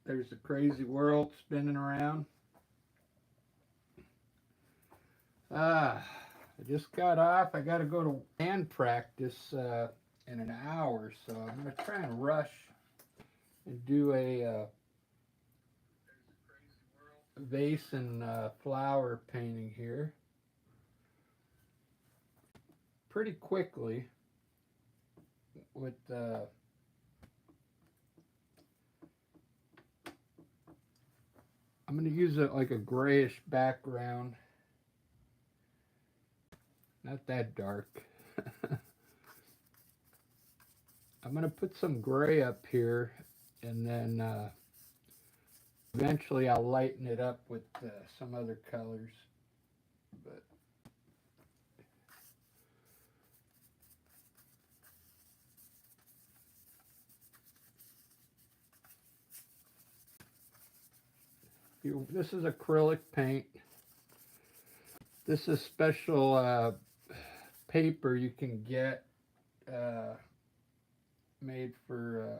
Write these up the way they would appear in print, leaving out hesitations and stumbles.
There's the crazy world spinning around. I just got off. I got to go to band practice in an hour, so I'm going to try and rush and do a vase and flower painting here pretty quickly with I'm going to use it like a grayish background, not that dark. I'm going to put some gray up here, and then eventually I'll lighten it up with some other colors. But this is acrylic paint. This is special paper you can get made for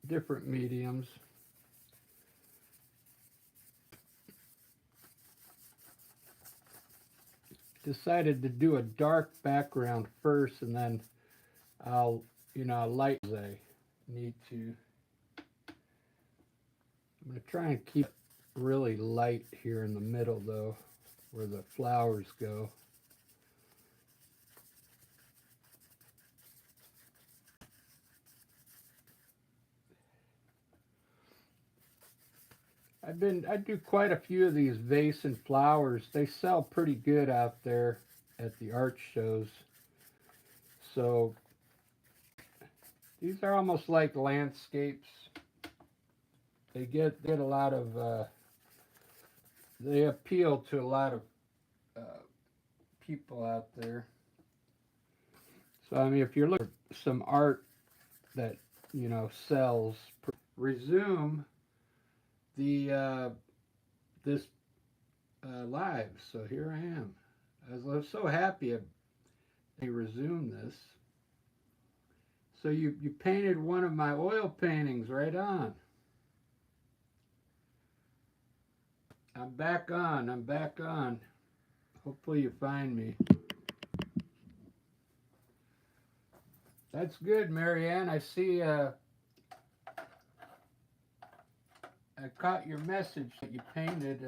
different mediums. Decided to do a dark background first, and then I'll light as I need to. I'm going to try and keep it really light here in the middle, though, where the flowers go. I do quite a few of these vase and flowers. They sell pretty good out there at the art shows. So these are almost like landscapes. They get a lot of they appeal to a lot of people out there. So I mean, if you're looking for some art that sells, resume the this live. So here I am. I was so happy I resumed this. So you painted one of my oil paintings. Right on. I'm back on. I'm back on. Hopefully you find me. That's good, Marianne. I see I caught your message that you painted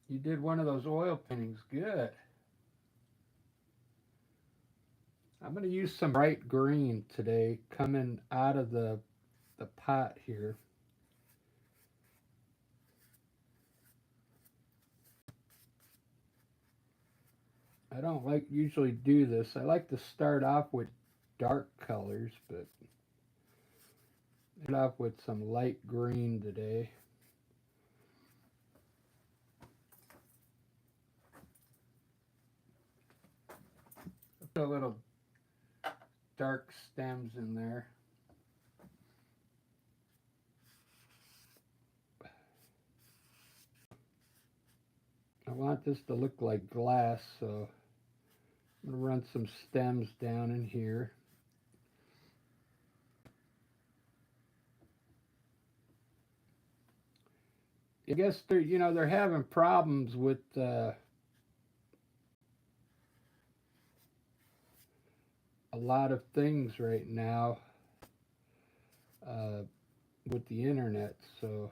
you did one of those oil paintings. Good. I'm going to use some bright green today coming out of the pot here. I don't usually do this. I like to start off with dark colors, but start off with some light green today. Put a little dark stems in there. I want this to look like glass, so I'm going to run some stems down in here. I guess they're having problems with a lot of things right now with the internet, so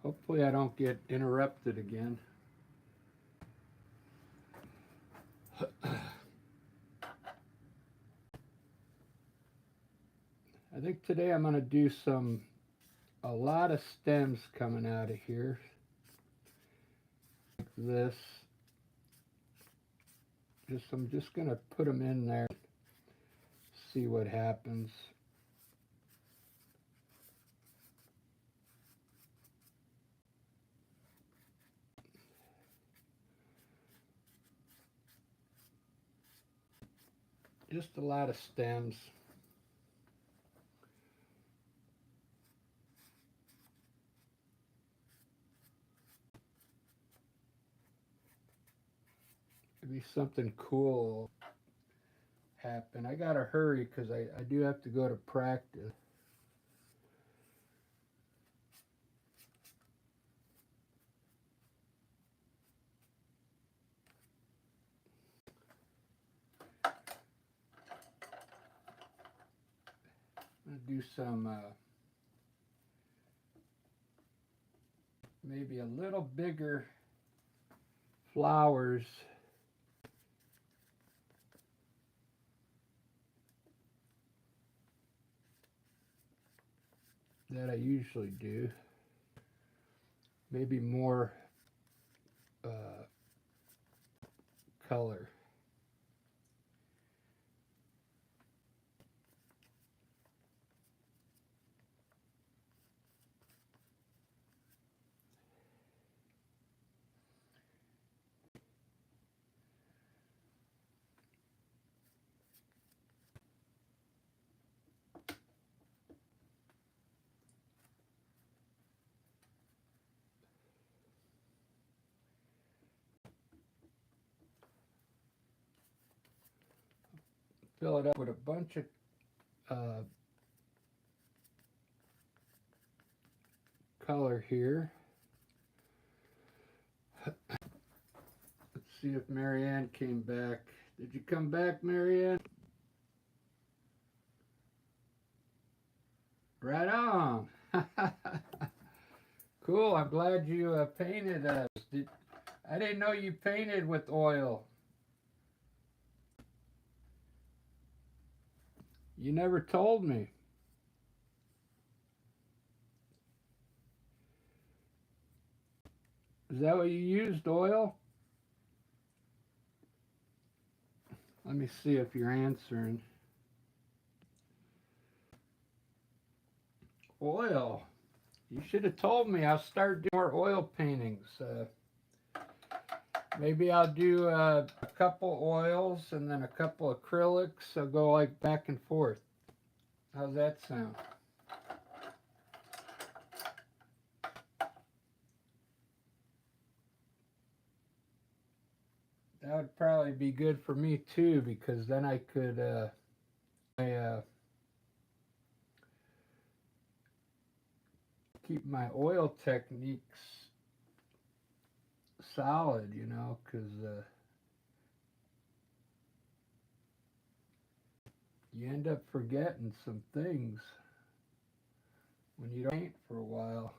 hopefully I don't get interrupted again. I think today I'm going to do a lot of stems coming out of here. Like this. I'm just going to put them in there, see what happens. Just a lot of stems. maybe something cool happen. I gotta hurry because I do have to go to practice. I'm gonna do some maybe a little bigger flowers that I usually do. Maybe more color. Fill it up with a bunch of color here. Let's see if Marianne came back. Did you come back, Marianne? Right on. Cool. I'm glad you painted us. I didn't know you painted with oil. You never told me. Is that what you used, oil? Let me see if you're answering. Oil. You should have told me. I'll start doing more oil paintings. Maybe I'll do a couple oils and then a couple acrylics. So go like back and forth. How's that sound? That would probably be good for me too, because then I could keep my oil techniques solid, you know, because you end up forgetting some things when you don't paint for a while.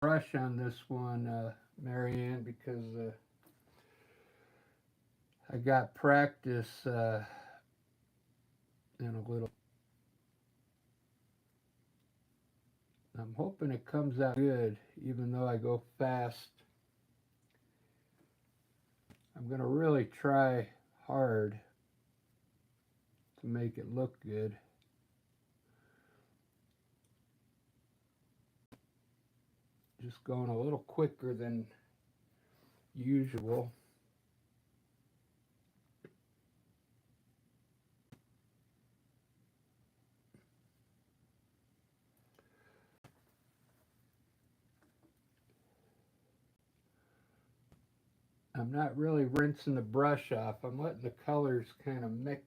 Brush on this one, Marianne, because I got practice in a little. I'm hoping it comes out good, even though I go fast. I'm going to really try hard to make it look good. Just going a little quicker than usual. I'm not really rinsing the brush off. I'm letting the colors kind of mix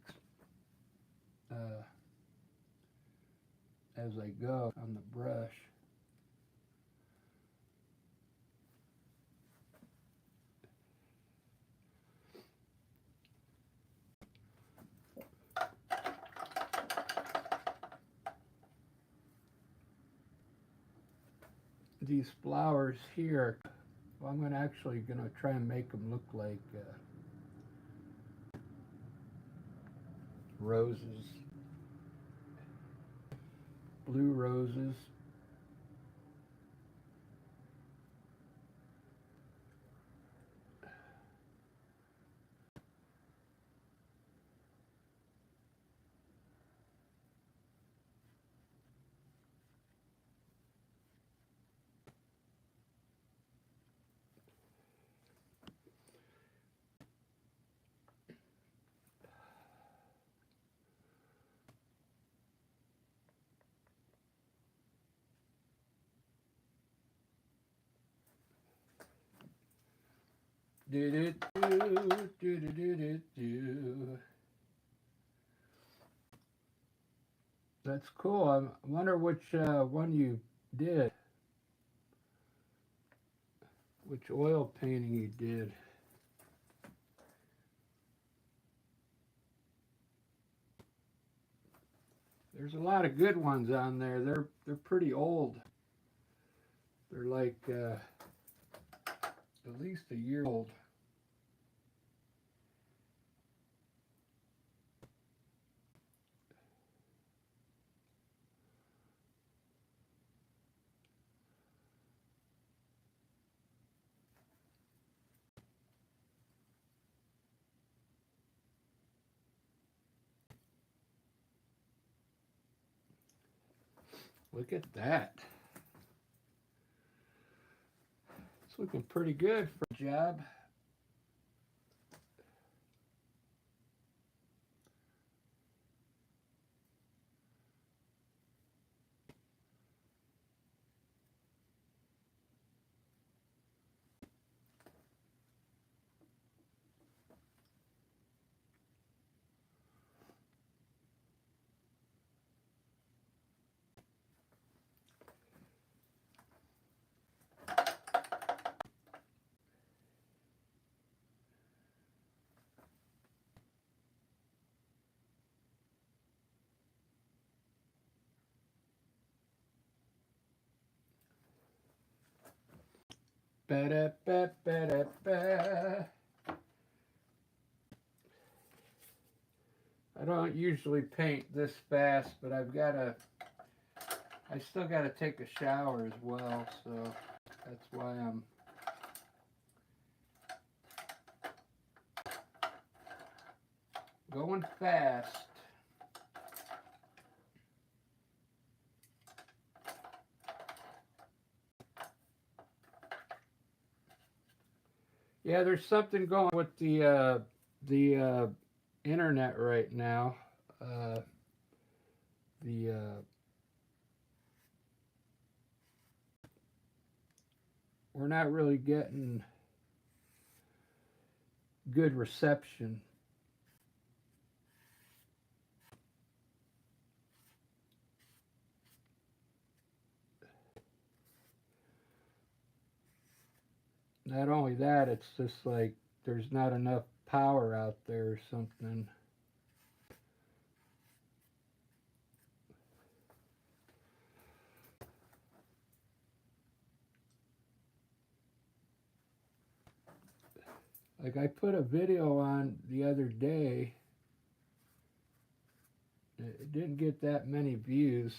as I go on the brush. These flowers here, well, I'm actually going to try and make them look like roses, blue roses. Do do do do do do do do. That's cool. I wonder which one you did. Which oil painting you did. There's a lot of good ones on there. They're pretty old. They're like at least a year old. Look at that. It's looking pretty good for a job. Ba-da-ba-ba-da-ba. I don't usually paint this fast, but I still gotta take a shower as well, so that's why I'm going fast. Yeah, there's something going with the internet right now. The We're not really getting good reception. Not only that, it's just like there's not enough power out there or something. Like I put a video on the other day. It didn't get that many views.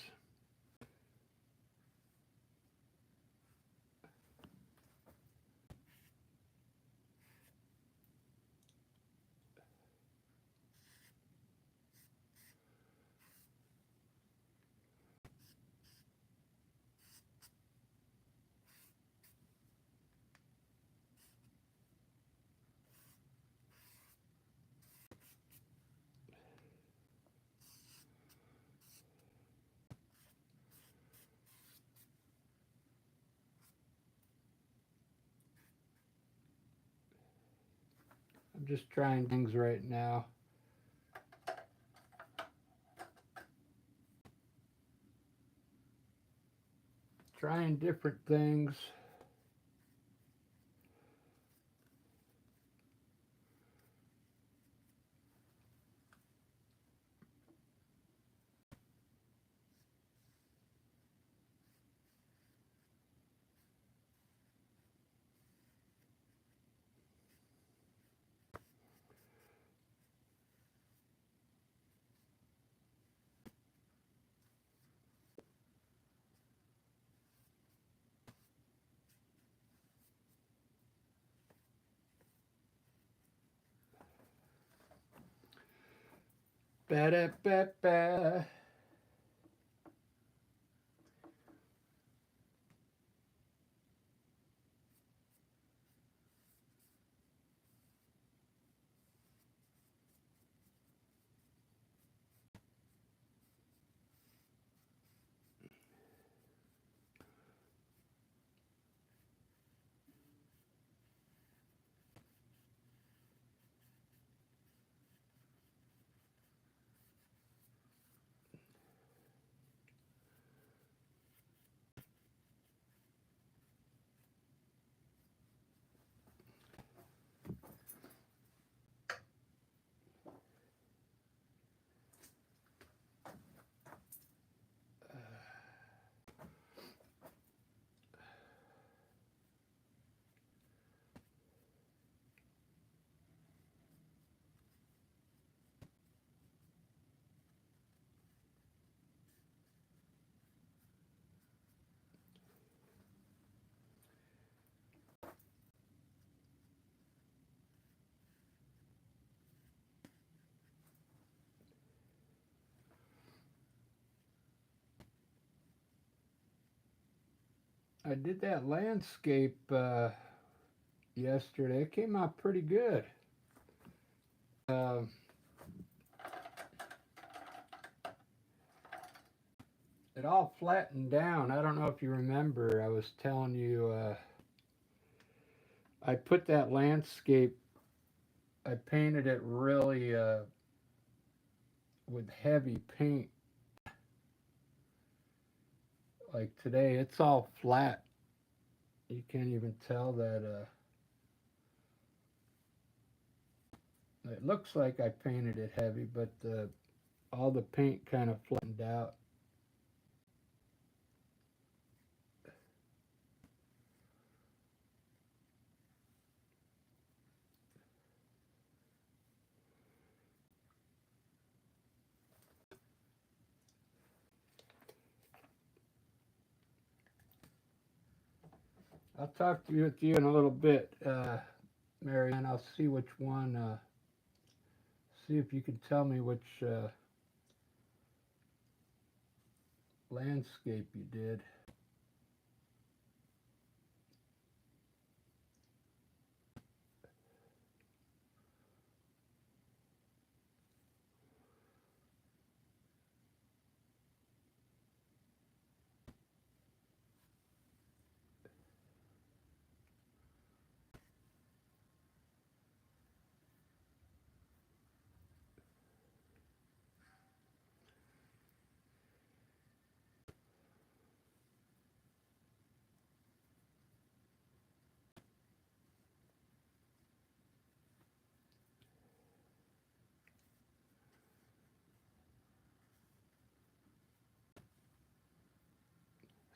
I'm just trying things right now. Trying different things. Ba-da-ba-ba. I did that landscape yesterday. It came out pretty good. Um, it all flattened down. I don't know if you remember. I was telling you I put that landscape. I painted it really with heavy paint. Like today, it's all flat. You can't even tell that. It looks like I painted it heavy, but all the paint kind of flattened out. I'll talk to you with you in a little bit, Mary, and I'll see which one. See if you can tell me which landscape you did.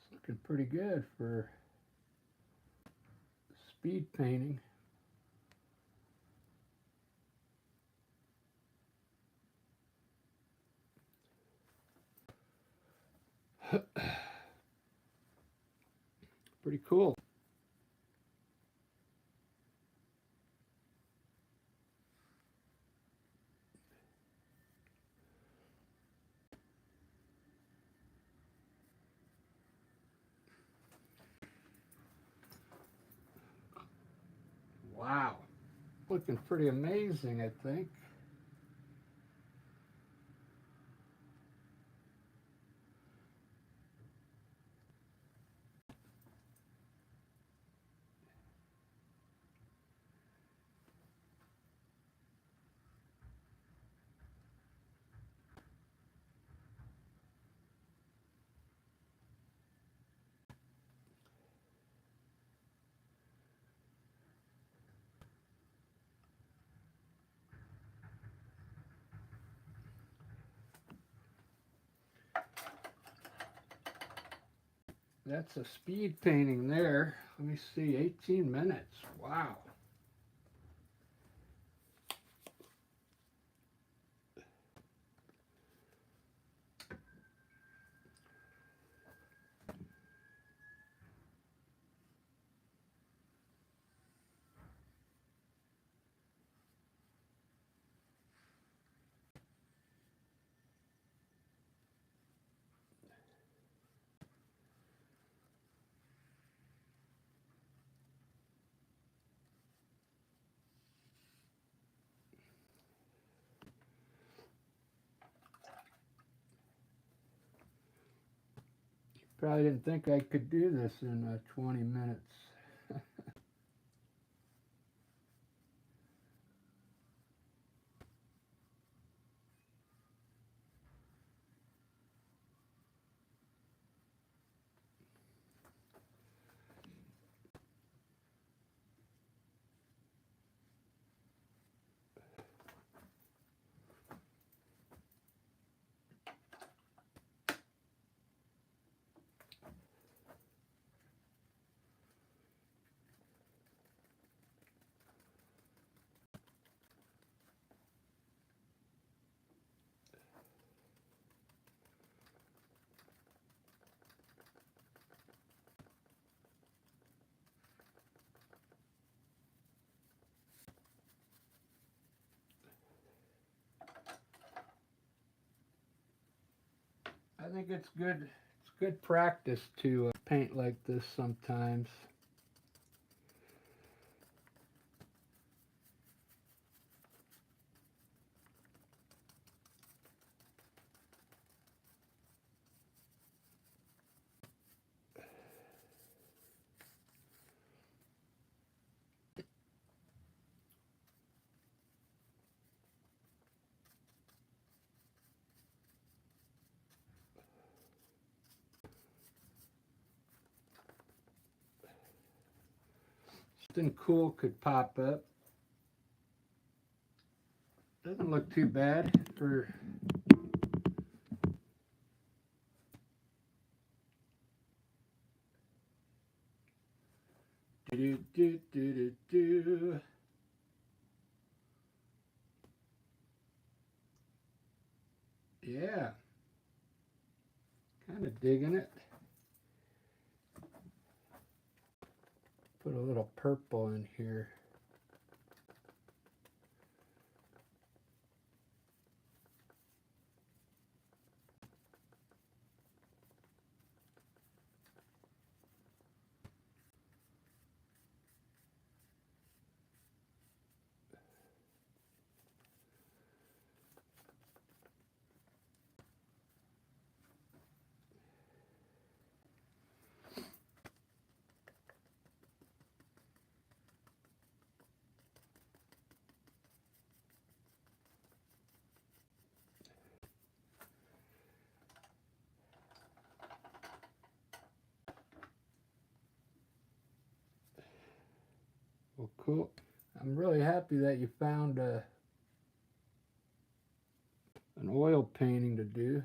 It's looking pretty good for speed painting. Pretty cool. Wow. Looking pretty amazing, I think. That's a speed painting there. Let me see, 18 minutes. Wow. Probably didn't think I could do this in 20 minutes. I think it's good. It's good practice to paint like this sometimes. Something cool could pop up. Doesn't look too bad for do do do do do. Yeah, kind of digging it. Put a little purple in here. Well, cool. I'm really happy that you found an oil painting to do.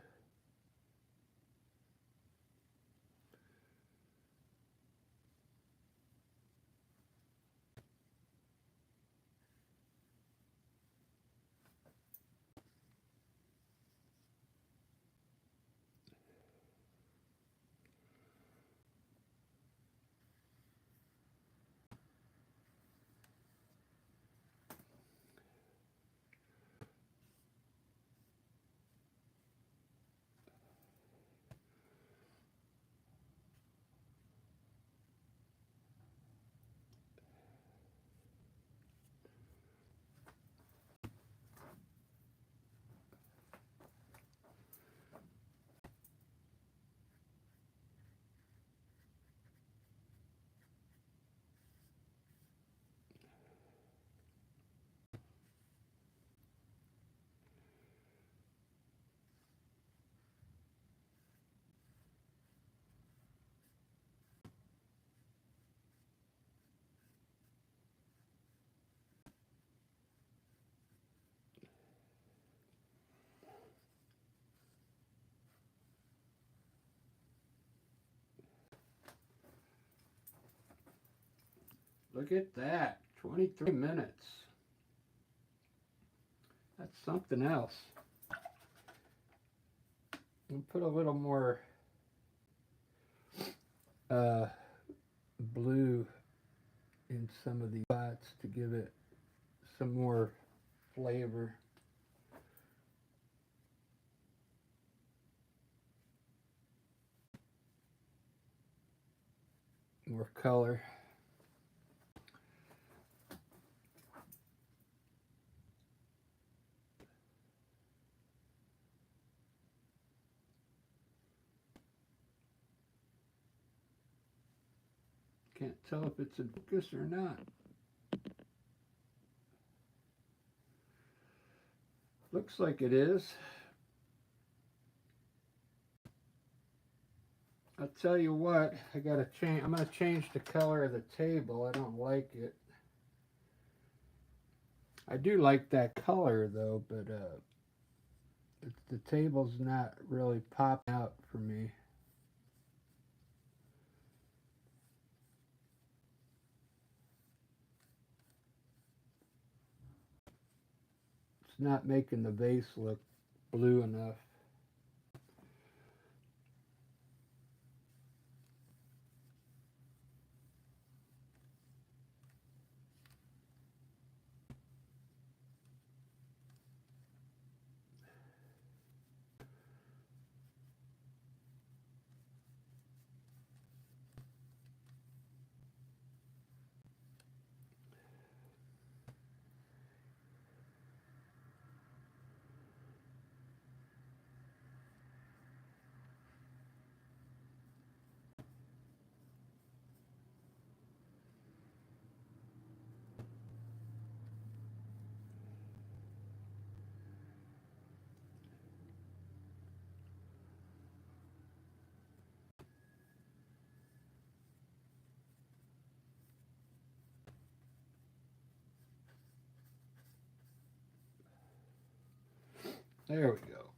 Look at that, 23 minutes. That's something else. We'll put a little more blue in some of these spots to give it some more flavor. More color. Can't tell if it's in focus or not. Looks like it is. I'll tell you what, I gotta change. I'm gonna change the color of the table. I don't like it. I do like that color though, but the table's not really popping out for me. It's not making the vase look blue enough. There we go.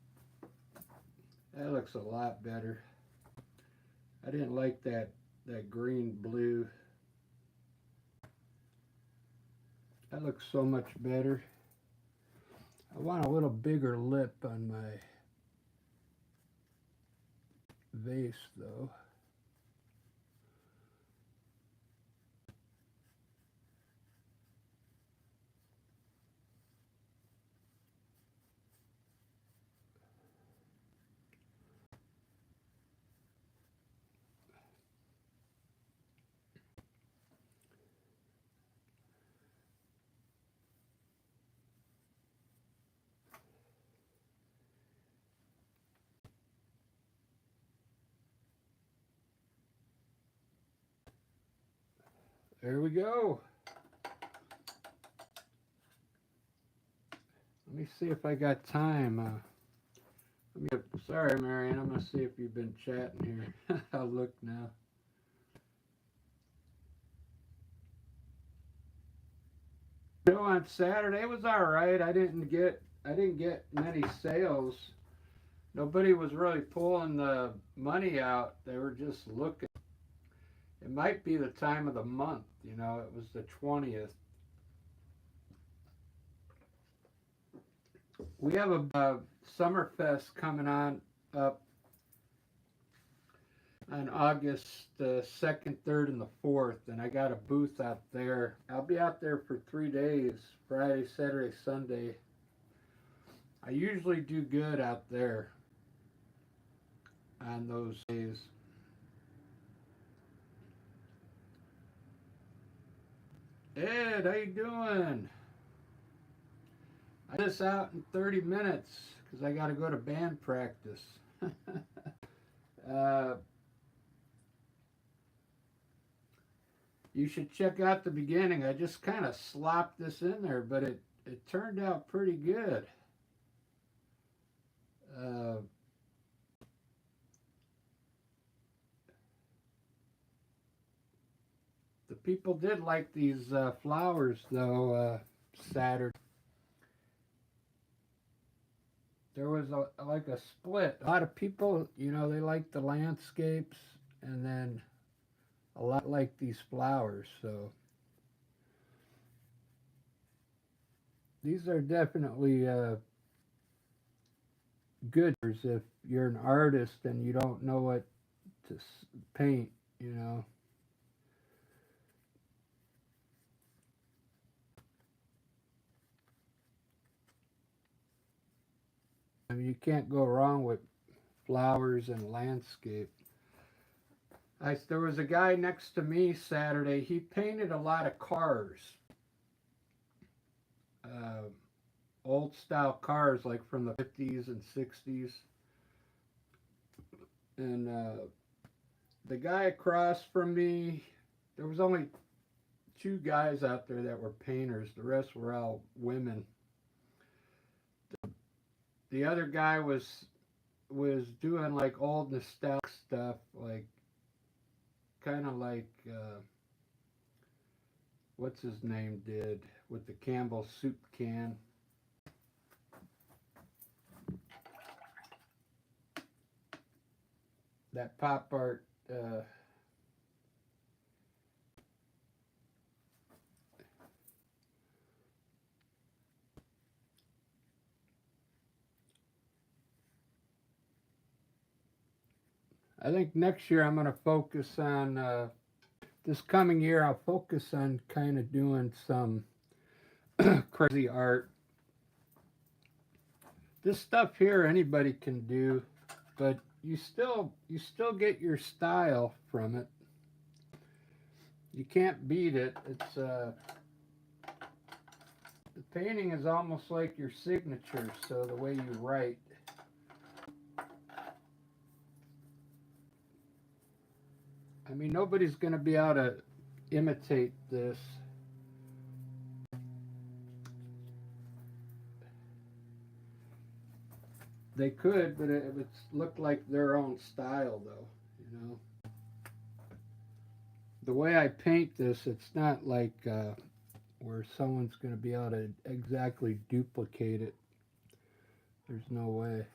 That looks a lot better. I didn't like that green blue. That looks so much better. I want a little bigger lip on my vase though. There we go. Let me see if I got time. Sorry, Marianne. I'm gonna see if you've been chatting here. I'll look now. On Saturday it was all right. I didn't get many sales. Nobody was really pulling the money out. They were just looking. It might be the time of the month. You know, it was the 20th. We have a Summerfest coming on up on August 2nd, 3rd, and the 4th, and I got a booth out there. I'll be out there for 3 days, Friday, Saturday, Sunday. I usually do good out there on those days. Ed, how you doing? I just out in 30 minutes because I got to go to band practice. You should check out the beginning. I just kind of slopped this in there, but it turned out pretty good. The people did like these flowers, though, Saturday. There was like a split. A lot of people, you know, they like the landscapes, and then a lot like these flowers. So these are definitely good if you're an artist and you don't know what to paint, you know. I mean, you can't go wrong with flowers and landscape. There was a guy next to me Saturday. He painted a lot of cars, uh, old style cars like from the 50s and 60s. And the guy across from me, there was only 2 guys out there that were painters. The rest were all women. The other guy was doing like old nostalgic stuff, like kind of like what's his name did with the Campbell soup can. That pop art. I think next year I'm going to focus on this coming year. I'll focus on kind of doing some crazy art. This stuff here anybody can do, but you still get your style from it. You can't beat it. It's the painting is almost like your signature, so the way you write. I mean, nobody's going to be able to imitate this. They could, but it would look like their own style, though, you know. The way I paint this, it's not like where someone's going to be able to exactly duplicate it. There's no way.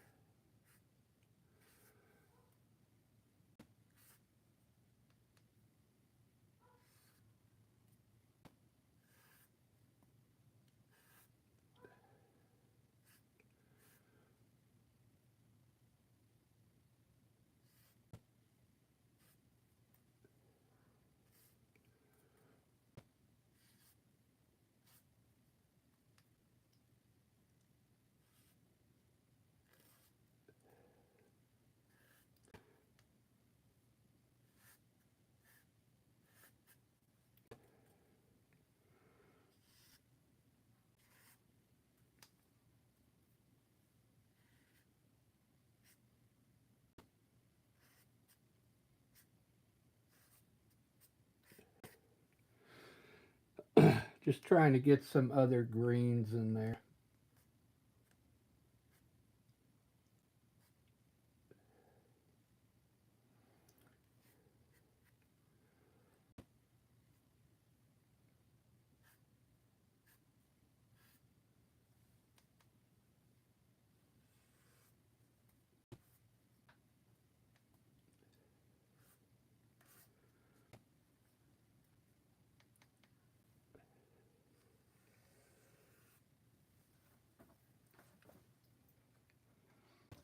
Just trying to get some other greens in there.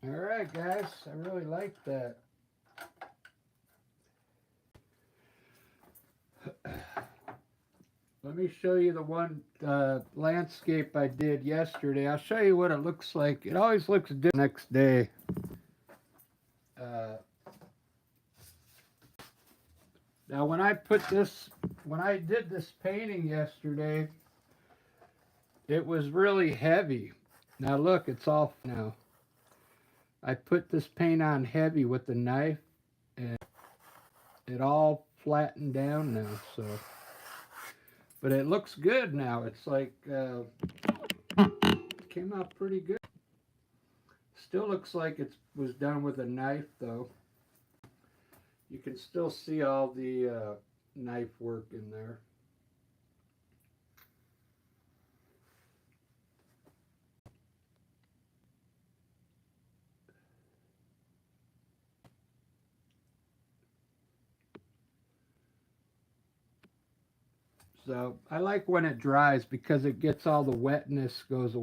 All right, guys, I really like that. Let me show you the one landscape I did yesterday. I'll show you what it looks like. It always looks different next day. Now, when I did this painting yesterday, it was really heavy. Now look, it's all now. I put this paint on heavy with the knife, and it all flattened down now. So, but it looks good now. It's like it came out pretty good. Still looks like it was done with a knife, though. You can still see all the knife work in there. So I like when it dries because it gets all the wetness goes away.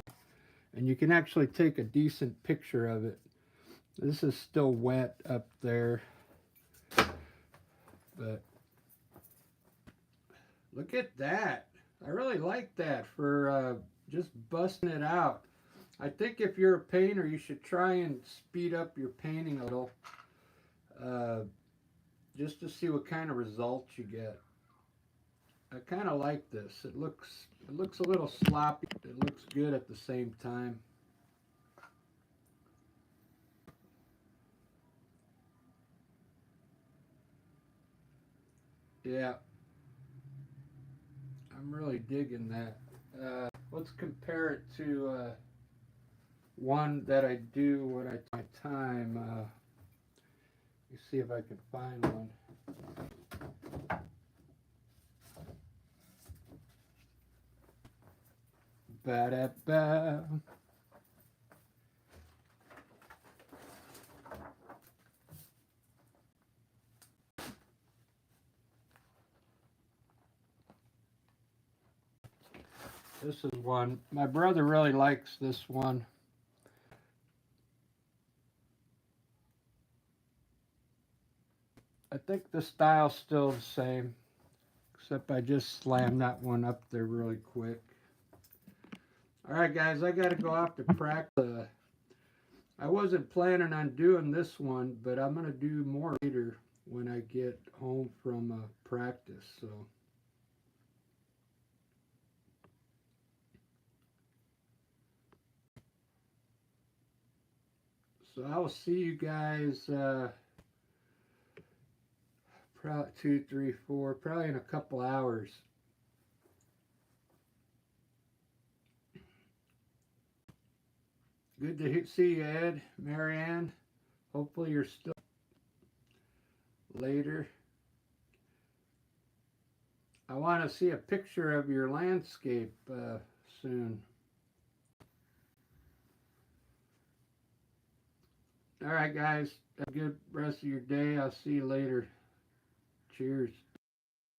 And you can actually take a decent picture of it. This is still wet up there. But look at that. I really like that for just busting it out. I think if you're a painter, you should try and speed up your painting a little. Just to see what kind of results you get. I kind of like this. It looks a little sloppy. It looks good at the same time. Yeah, I'm really digging that. Let's compare it to one that I do when I take my time. Let me see if I can find one. Ba-da-ba. This is one. My brother really likes this one. I think the style's still the same, except I just slammed that one up there really quick. All right, guys, I got to go off to practice. I wasn't planning on doing this one, but I'm going to do more later when I get home from practice. So I'll see you guys probably 2, 3, 4, probably in a couple hours. Good to see you, Ed, Marianne. Hopefully you're still later. I want to see a picture of your landscape soon. All right, guys. Have a good rest of your day. I'll see you later. Cheers.